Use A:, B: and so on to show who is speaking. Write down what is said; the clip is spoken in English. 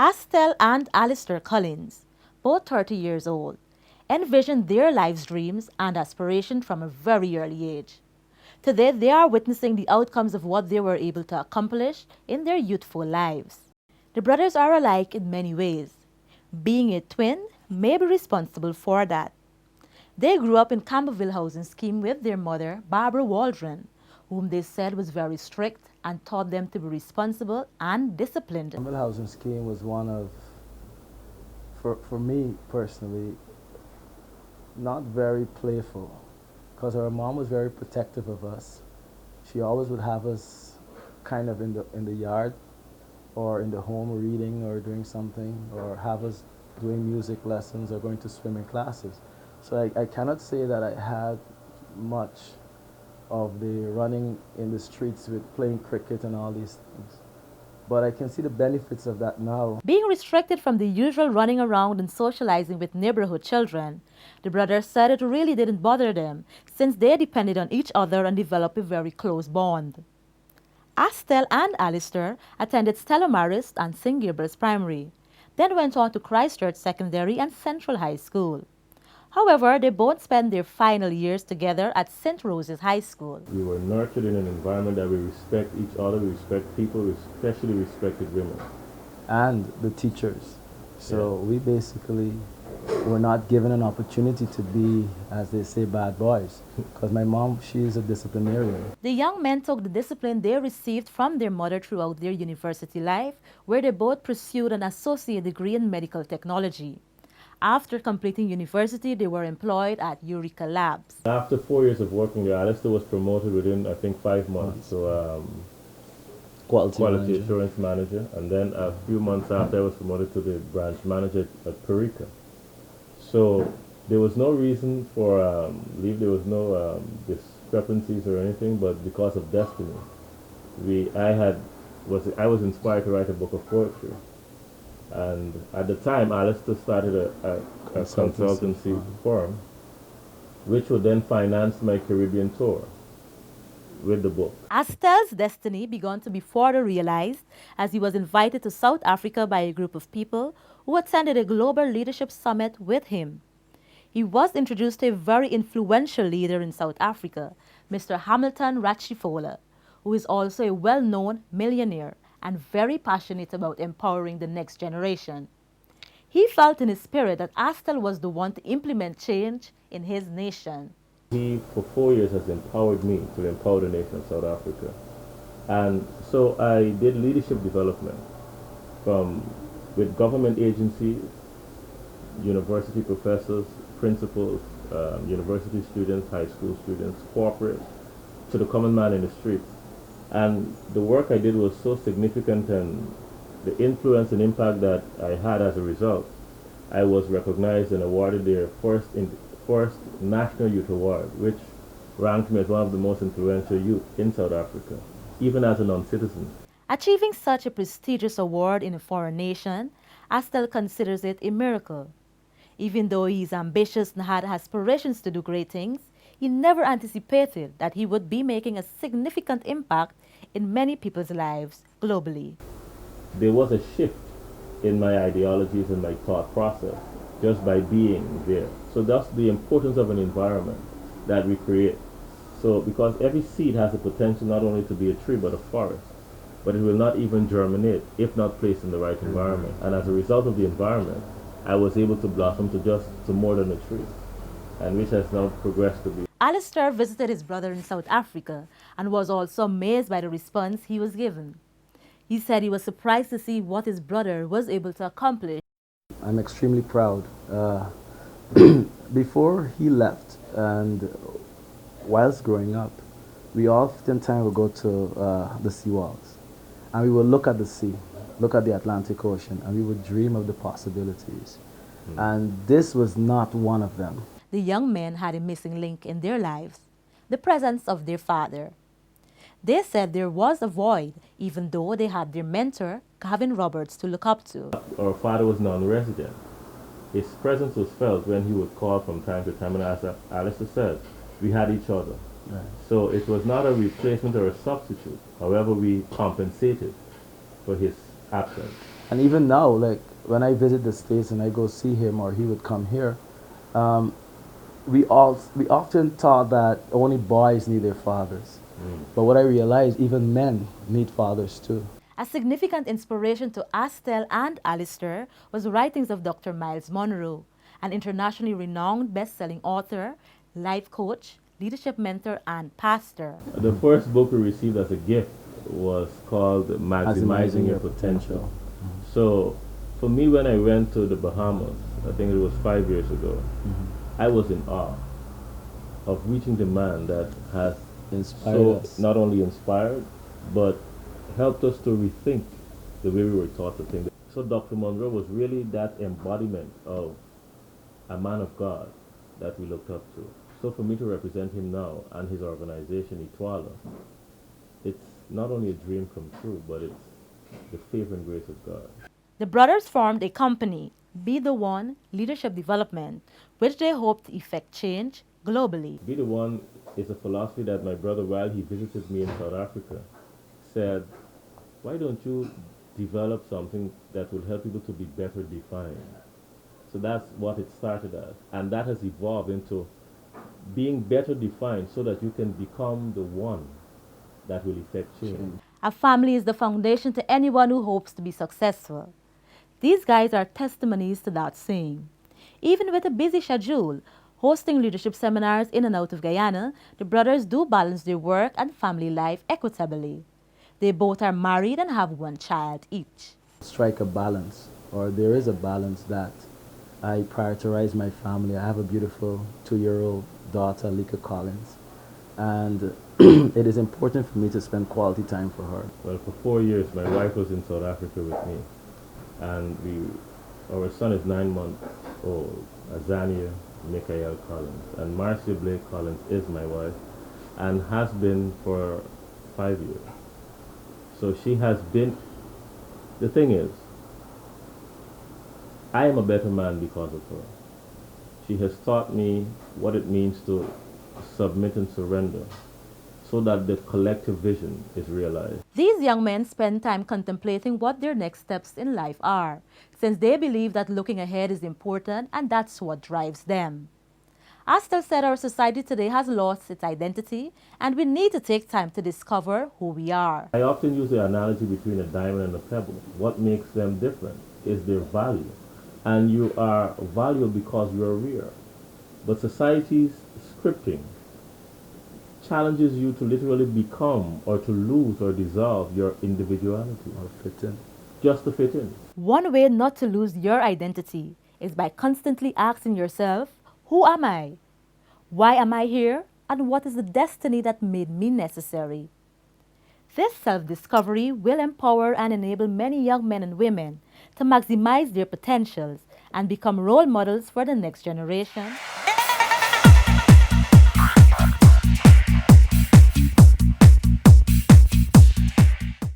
A: Astell and Alistair Collins, both 30 years old, envisioned their lives' dreams and aspirations from a very early age. Today, they are witnessing the outcomes of what they were able to accomplish in their youthful lives. The brothers are alike in many ways. Being a twin may be responsible for that. They grew up in Camberville housing scheme with their mother, Barbara Waldron, whom they said was very strict and taught them to be responsible and disciplined.
B: Camberville housing scheme was one of, for me personally, not very playful, because our mom was very protective of us. She always would have us kind of in the yard or in the home reading or doing something, or have us doing music lessons or going to swimming classes. So I cannot say that I had much of the running in the streets with playing cricket and all these things. But I can see the benefits of that now.
A: Being restricted from the usual running around and socializing with neighborhood children, the brothers said it really didn't bother them since they depended on each other and developed a very close bond. Astell and Alistair attended Stella Marist and St. Gabriel's Primary, then went on to Christchurch Secondary and Central High School. However, they both spent their final years together at St. Rose's High School.
C: We were nurtured in an environment that we respect each other, we respect people, we especially respected women.
B: And the teachers. So we basically were not given an opportunity to be, as they say, bad boys. Because my mom, she is a disciplinarian.
A: The young men took the discipline they received from their mother throughout their university life, where they both pursued an associate degree in medical technology. After completing university, they were employed at Eureka Labs.
C: After 4 years of working there, Alistair was promoted within, I think, 5 months. So quality assurance manager. And then a few months after, I was promoted to the branch manager at Perica. So there was no reason for leave. There was no discrepancies or anything, but because of destiny, I was inspired to write a book of poetry. And at the time, Alistair started a consultancy firm, which would then finance my Caribbean tour with the book.
A: Astell's destiny began to be further realized as he was invited to South Africa by a group of people who attended a global leadership summit with him. He was introduced to a very influential leader in South Africa, Mr. Hamilton Ratshifola, who is also a well-known millionaire and very passionate about empowering the next generation. He felt in his spirit that Astell was the one to implement change in his nation.
C: He, for 4 years, has empowered me to empower the nation of South Africa. And so I did leadership development with government agencies, university professors, principals, university students, high school students, corporate, to the common man in the streets. And the work I did was so significant, and the influence and impact that I had as a result, I was recognized and awarded their first National Youth Award, which ranked me as one of the most influential youth in South Africa, even as a non-citizen.
A: Achieving such a prestigious award in a foreign nation, Astell considers it a miracle. Even though he is ambitious and had aspirations to do great things, he never anticipated that he would be making a significant impact in many people's lives globally.
C: There was a shift in my ideologies and my thought process just by being there. So that's the importance of an environment that we create. So because every seed has the potential not only to be a tree but a forest, but it will not even germinate if not placed in the right environment. And as a result of the environment, I was able to blossom to more than a tree, and which has now progressed to be.
A: Alistair visited his brother in South Africa and was also amazed by the response he was given. He said he was surprised to see what his brother was able to accomplish.
B: I'm extremely proud. Before he left and whilst growing up, we oftentimes would go to the seawalls and we would look at the sea, look at the Atlantic Ocean, and we would dream of the possibilities. And this was not one of them.
A: The young men had a missing link in their lives, the presence of their father. They said there was a void, even though they had their mentor, Gavin Roberts, to look up to.
C: Our father was non-resident. His presence was felt when he would call from time to time, and as Alistair said, we had each other. Right. So it was not a replacement or a substitute. However, we compensated for his absence.
B: And even now, like when I visit the States and I go see him or he would come here, um, we often thought that only boys need their fathers. But what I realized, even men need fathers too.
A: A significant inspiration to Astell and Alistair was the writings of Dr. Miles Monroe, an internationally renowned best-selling author, life coach, leadership mentor, and pastor.
C: The first book we received as a gift was called Maximizing Your Potential. So, for me, when I went to the Bahamas, I think it was 5 years ago, I was in awe of reaching the man that has
B: Inspired us.
C: not only inspired, but helped us to rethink the way we were taught to think. So Dr. Monroe was really that embodiment of a man of God that we looked up to. So for me to represent him now and his organization, Itwala, it's not only a dream come true, but it's the favor and grace of God.
A: The brothers formed a company, Be the One Leadership Development, which they hope to effect change globally.
C: Be the One is a philosophy that my brother, while he visited me in South Africa, said, why don't you develop something that will help people to be better defined? So that's what it started as. And that has evolved into being better defined so that you can become the one that will effect change.
A: A family is the foundation to anyone who hopes to be successful. These guys are testimonies to that saying. Even with a busy schedule, hosting leadership seminars in and out of Guyana, the brothers do balance their work and family life equitably. They both are married and have one child each.
B: Strike a balance, or there is a balance that I prioritize my family. I have a beautiful 2-year-old daughter, Lika Collins, and it is important for me to spend quality time for her.
C: Well, for 4 years, my wife was in South Africa with me. And our son is 9 months old, Azania Michael Collins. And Marcia Blake Collins is my wife and has been for 5 years. So she has been, the thing is, I am a better man because of her. She has taught me what it means to submit and surrender so that the collective vision is realized.
A: These young men spend time contemplating what their next steps in life are, since they believe that looking ahead is important and that's what drives them. Astell said our society today has lost its identity and we need to take time to discover who we are.
C: I often use the analogy between a diamond and a pebble. What makes them different is their value. And you are valuable because you are rare. But society's scripting challenges you to literally become or to lose or dissolve your individuality.
B: Or fit in.
C: Just to fit in.
A: One way not to lose your identity is by constantly asking yourself, who am I? Why am I here? And what is the destiny that made me necessary? This self-discovery will empower and enable many young men and women to maximize their potentials and become role models for the next generation